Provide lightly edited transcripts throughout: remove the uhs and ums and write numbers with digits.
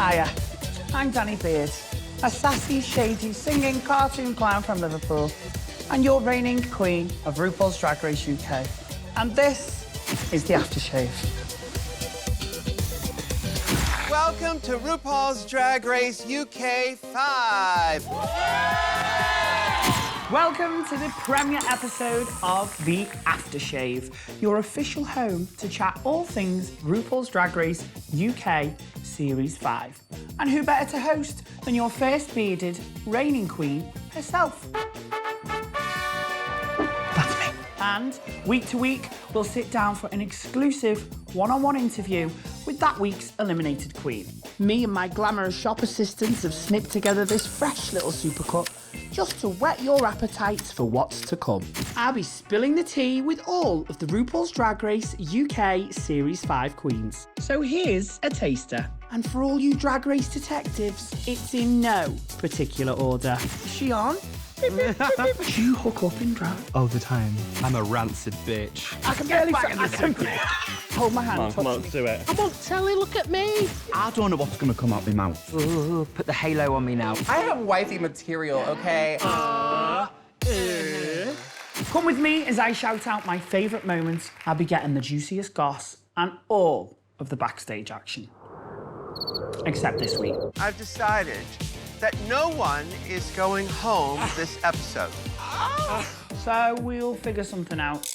Hiya, I'm Danny Beard, a sassy, shady, singing cartoon clown from Liverpool, and your reigning queen of RuPaul's Drag Race UK. And this is the Aftershave. Welcome to RuPaul's Drag Race UK 5. Welcome to the premiere episode of the Aftershave, your official home to chat all things RuPaul's Drag Race UK Series 5. And who better to host than your first bearded reigning queen herself? That's me. And week to week, we'll sit down for an exclusive one-on-one interview with that week's eliminated queen. Me and my glamorous shop assistants have snipped together this fresh little supercut just to whet your appetites for what's to come. I'll be spilling the tea with all of the RuPaul's Drag Race UK Series 5 queens. So here's a taster. And for all you Drag Race detectives, it's in no particular order. Is she on? Do you hook up in drag? All the time. I'm a rancid bitch. I can barely hold my hand. Come on, do it. I'm on telly, look at me. I don't know what's gonna come out my mouth. Ooh, put the halo on me now. I have wifey material, okay? Come with me as I shout out my favourite moments. I'll be getting the juiciest goss and all of the backstage action. Except this week. I've decided that no one is going home this episode. So we'll figure something out.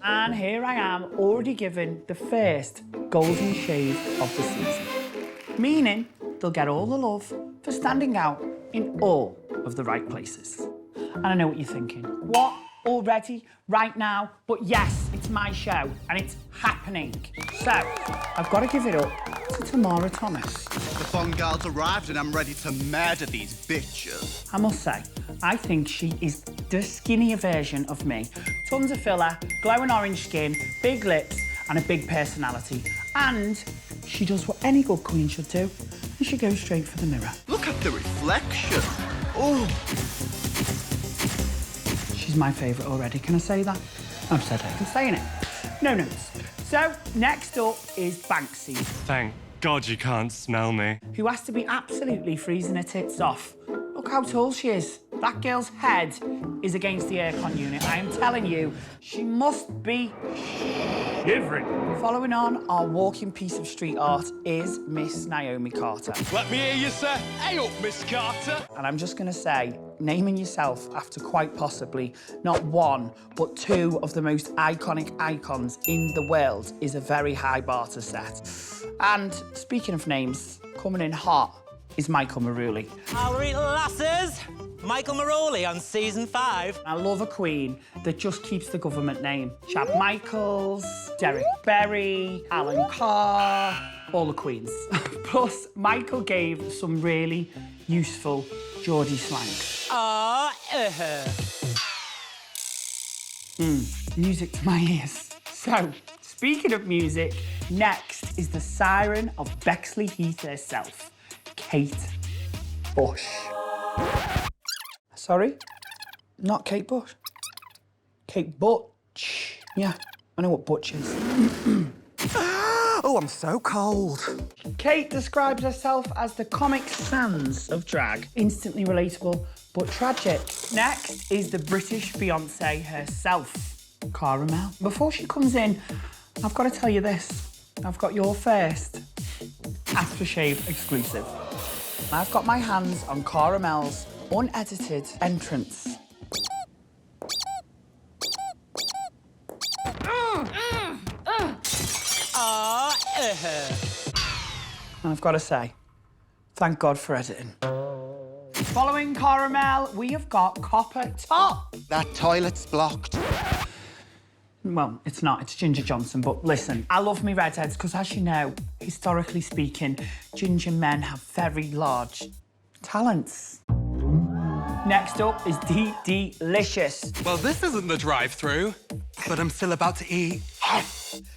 And here I am, already given the first golden shave of the season. Meaning they'll get all the love for standing out in all of the right places. And I know what you're thinking. What? Already? Right now? But yes, it's my show and it's happening. So I've got to give it up to Tamara Thomas. The fun girl's arrived and I'm ready to murder these bitches. I must say, I think she is the skinnier version of me. Tons of filler, glowing orange skin, big lips, and a big personality. And she does what any good queen should do, and she goes straight for the mirror. Look at the reflection. Oh. She's my favourite already, can I say that? I've said it, I'm saying it. No notes. So, next up is Banksy, Thank God you can't smell me. who has to be absolutely freezing her tits off. Look how tall she is. That girl's head is against the aircon unit. I am telling you, she must be shivering. Following on, our walking piece of street art is Miss Naomi Carter. Let me hear you say, hey up, Miss Carter. And I'm just gonna say, naming yourself after quite possibly not one, but two of the most iconic icons in the world is a very high bar to set. And speaking of names, coming in hot is Michael Maruli. All right, lasses. Michael Maroli on season 5. I love a queen that just keeps the government name. Chad Michaels, Derek Berry, Alan Carr, all the queens. Plus, Michael gave some really useful Geordie slang. Music to my ears. So, speaking of music, next is the siren of Bexley Heath herself, Kate Bush. Sorry? Not Kate Bush. Kate Butch. Yeah, I know what Butch is. Oh, I'm so cold. Kate describes herself as the Comic Sans of drag. Instantly relatable, but tragic. Next is the British Beyoncé herself, Cara Mel. Before she comes in, I've got to tell you this. I've got your first Aftershave exclusive. I've got my hands on Cara Mel's unedited entrance. And I've got to say, thank God for editing. Following Cara Mel, we have got Copper Top. That toilet's blocked. Well, it's not, it's Ginger Johnson, but listen, I love me redheads because, as you know, historically speaking, ginger men have very large talents. Next up is Delicious. Well, this isn't the drive-through, but I'm still about to eat.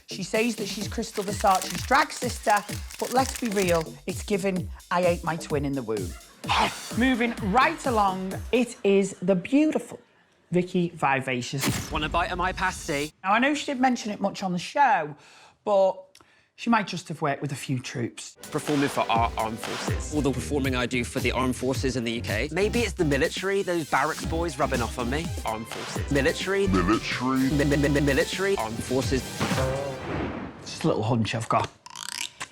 She says that she's Crystal Versace's drag sister, but let's be real, it's given I ate my twin in the womb. Moving right along, it is the beautiful Vicky Vivacious. Want a bite of my pasty? Now, I know she didn't mention it much on the show, but She might just have worked with a few troops. Performing for our armed forces. All the performing I do for the armed forces in the UK. Maybe it's the military, those barracks boys rubbing off on me. Armed forces. Military. Military. Armed forces. Just a little hunch I've got.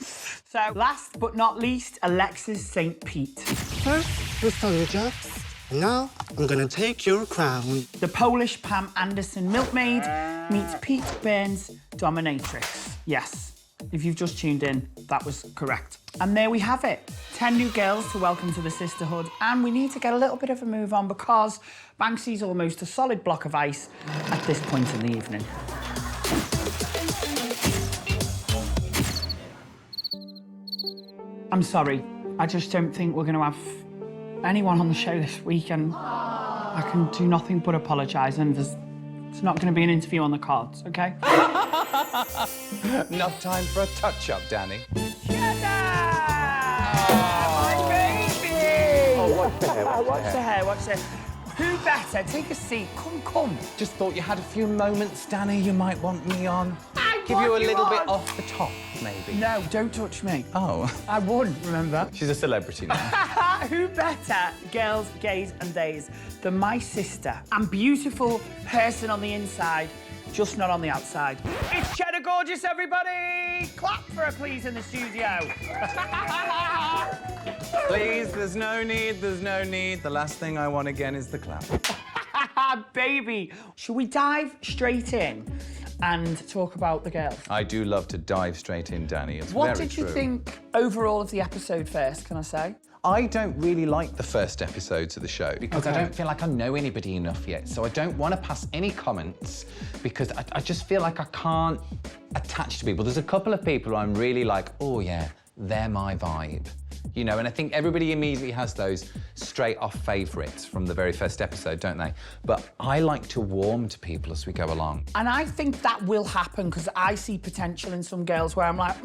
So, last but not least, Alexis St. Pete. First, you stole your jobs. Now, I'm gonna take your crown. The Polish Pam Anderson milkmaid meets Pete Burns' dominatrix. Yes. If you've just tuned in, that was correct. And there we have it. 10 new girls to welcome to the sisterhood. And we need to get a little bit of a move on because Banksy's almost a solid block of ice at this point in the evening. I'm sorry. I just don't think we're going to have anyone on the show this week, and I can do nothing but apologise, and it's not going to be an interview on the cards, OK? Enough time for a touch-up, Danny. My baby! Oh, watch the hair, Watch the hair, watch the hair. Who better? Take a seat. Come. Just thought you had a few moments, Danny, you might want me on. Give you a little bit off the top, maybe. No, don't touch me. Oh. I won, remember? She's a celebrity now. Who better, girls, gays and days, than my sister and beautiful person on the inside, just not on the outside. It's Cheddar Gorgeous, everybody! Clap for her, please, in the studio. Please, there's no need. The last thing I want again is the clap. Baby, should we dive straight in and talk about the girls? I do love to dive straight in, Danny. It's What very did you true. think overall of the episode first, can I say? I don't really like the first episodes of the show because I don't feel like I know anybody enough yet. So I don't want to pass any comments because I just feel like I can't attach to people. There's a couple of people who I'm really like, oh yeah, they're my vibe. You know, and I think everybody immediately has those straight-off favourites from the very first episode, don't they? But I like to warm to people as we go along. And I think that will happen because I see potential in some girls where I'm like,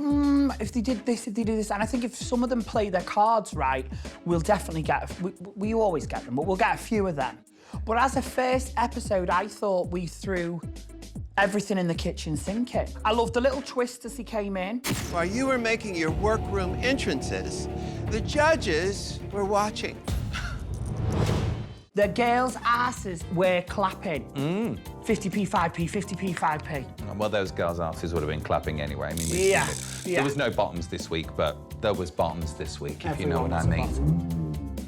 if they did this, if they did this. And I think if some of them play their cards right, we'll definitely get, we always get them, but we'll get a few of them. But as a first episode, I thought we threw everything in the kitchen sink in. I loved the little twist as he came in. While you were making your workroom entrances, the judges were watching. The girls' asses were clapping. 50p, 5p, 50p, 5p. Well, those girls' asses would have been clapping anyway. I mean, we've seen it. There was no bottoms this week, but there was bottoms this week, if you know what I mean.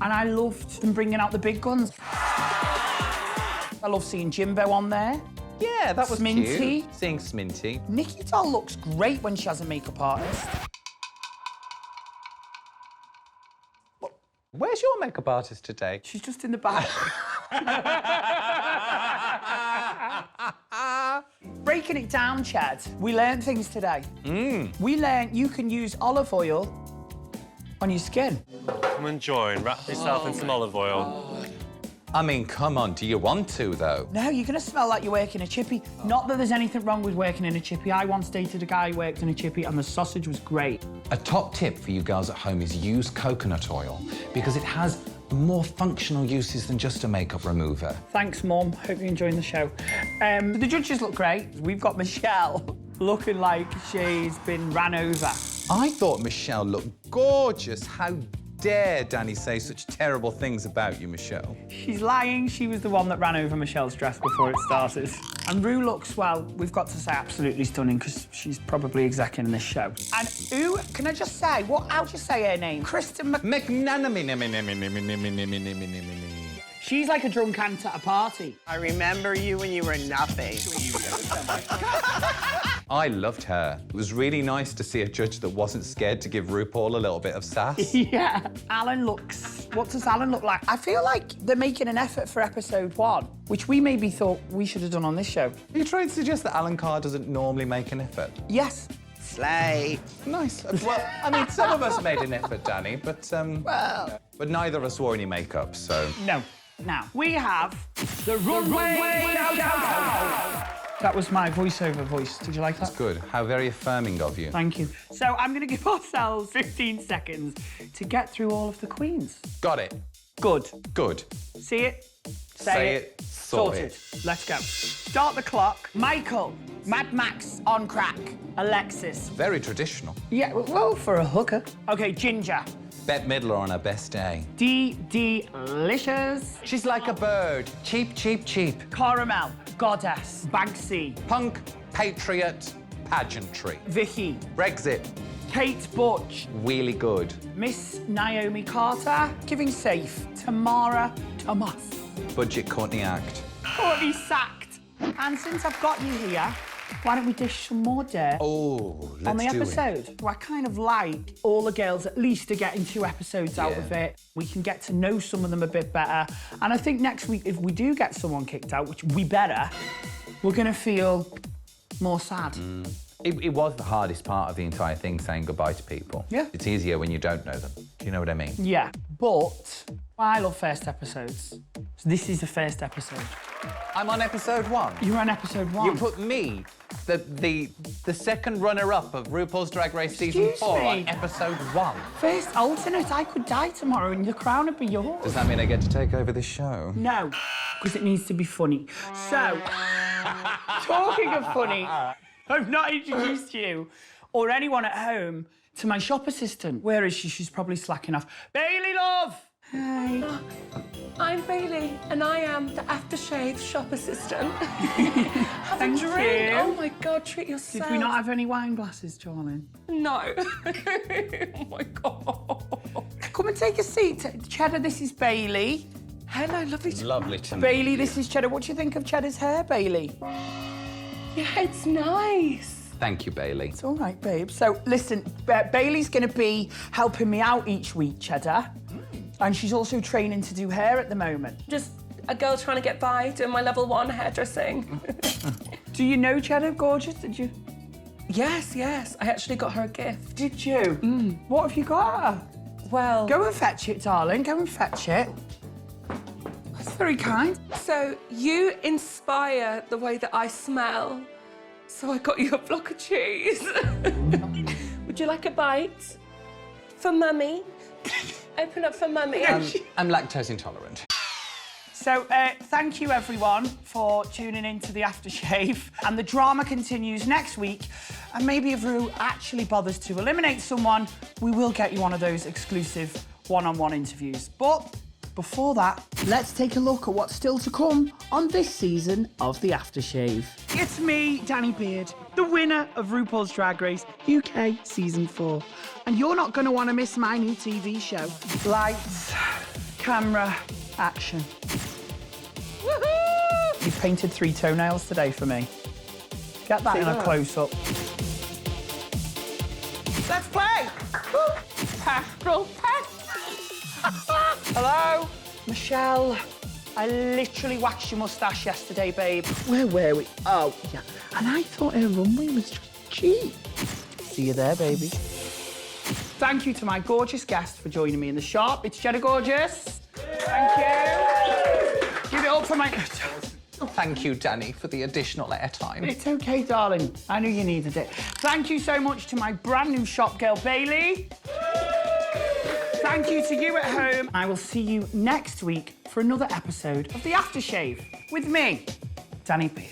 And I loved them bringing out the big guns. I love seeing Jimbo on there. Yeah, that was Sminty. cute. Seeing Sminty. Nikki Doll looks great when she has a makeup artist. Where's your makeup artist today? She's just in the back. Breaking it down, Chad, we learned things today. We learned you can use olive oil on your skin. Come and join. Wrap yourself in some olive oil. I mean, come on, do you want to, though? No, you're gonna smell like you work in a chippy. Not that there's anything wrong with working in a chippy. I once dated a guy who worked in a chippy and the sausage was great. A top tip for you girls at home is use coconut oil because it has more functional uses than just a makeup remover. Thanks, Mum. Hope you're enjoying the show. The judges look great. We've got Michelle looking like she's been ran over. I thought Michelle looked gorgeous. How dare Danny say such terrible things about you, Michelle? She's lying. She was the one that ran over Michelle's dress before it started. And Rue looks, well, we've got to say absolutely stunning because she's probably executing in this show. And who, can I just say, how do you say her name? Kristen McNanamy. She's like a drunk aunt at a party. I remember you when you were nothing. I loved her. It was really nice to see a judge that wasn't scared to give RuPaul a little bit of sass. Yeah. Alan looks... What does Alan look like? I feel like they're making an effort for episode 1, which we maybe thought we should have done on this show. Are you trying to suggest that Alan Carr doesn't normally make an effort? Yes. Slay. Nice. Well, I mean, some of us made an effort, Danny, but, Well... But neither of us wore any makeup, so... No. Now, we have the runway countdown. That was my voiceover voice. Did you like that? That's good. How very affirming of you. Thank you. So I'm going to give ourselves 15 seconds to get through all of the queens. Got it. Good. Good. See it? Say it. Sorted. Let's go. Start the clock. Michael. Mad Max on crack. Alexis. Very traditional. Yeah, well, for a hooker. Okay, Ginger. Bette Midler on her best day. Delicious. She's like a bird. Cheap, cheap, cheap. Caramel. Goddess. Banksy. Punk, patriot, pageantry. Vicky. Brexit. Kate Butch. Really good. Miss Naomi Carter. Giving Safe. Tamara Thomas. Budget Courtney Act. Courtney sacked. And since I've got you here, why don't we dish some more dirt Oh, let's on the do episode? it. I kind of like all the girls at least are getting 2 episodes out of it. We can get to know some of them a bit better. And I think next week, if we do get someone kicked out, which we better, we're going to feel more sad. It was the hardest part of the entire thing, saying goodbye to people. Yeah. It's easier when you don't know them. Do you know what I mean? Yeah, but I love first episodes. So this is the first episode. I'm on episode 1. You're on episode 1. You put me, the second runner-up of RuPaul's Drag Race season Excuse 4 me. on episode 1. First alternate. I could die tomorrow and the crown would be yours. Does that mean I get to take over this show? No, because it needs to be funny. So, talking of funny, I've not introduced you or anyone at home to my shop assistant. Where is she? She's probably slacking off. Bailey, love! Hi. I'm Bailey, and I am the Aftershave shop assistant. Have Thank a drink. you. Oh my God, treat yourself. Did we not have any wine glasses, darling? No. Oh my God. Come and take a seat. Cheddar, this is Bailey. Hello, lovely to Lovely to meet Bailey, you. this is Cheddar. What do you think of Cheddar's hair, Bailey? Yeah, it's nice. Thank you, Bailey. It's all right, babe. So, listen, Bailey's going to be helping me out each week, Cheddar. And she's also training to do hair at the moment. Just a girl trying to get by doing my level 1 hairdressing. Do you know Cheddar, gorgeous? Did you? Yes, yes. I actually got her a gift. Did you? What have you got her? Well, Go and fetch it, darling. Go and fetch it. That's very kind. so you inspire the way that I smell. So I got you a block of cheese. Would you like a bite? For Mummy? Open up for Mummy. I'm lactose intolerant. So, thank you, everyone, for tuning in to the Aftershave. And the drama continues next week. And maybe if Ru actually bothers to eliminate someone, we will get you one of those exclusive one-on-one interviews. But before that, let's take a look at what's still to come on this season of the Aftershave. It's me, Danny Beard, the winner of RuPaul's Drag Race UK Season 4. And you're not going to want to miss my new TV show. Lights, camera, action. Woohoo! You painted 3 toenails today for me. Get that in a close-up. Let's play! Pastoral pet! Hello? Michelle, I literally waxed your moustache yesterday, babe. Where were we? Oh, yeah. And I thought her runway was just cheap. See you there, baby. Thank you to my gorgeous guest for joining me in the shop. It's Cheddar Gorgeous. Thank you. Give it up for my... Thank you, Danny, for the additional airtime. It's okay, darling. I knew you needed it. Thank you so much to my brand new shop girl, Bailey. Thank you to you at home. I will see you next week for another episode of The Aftershave with me, Danny Beard.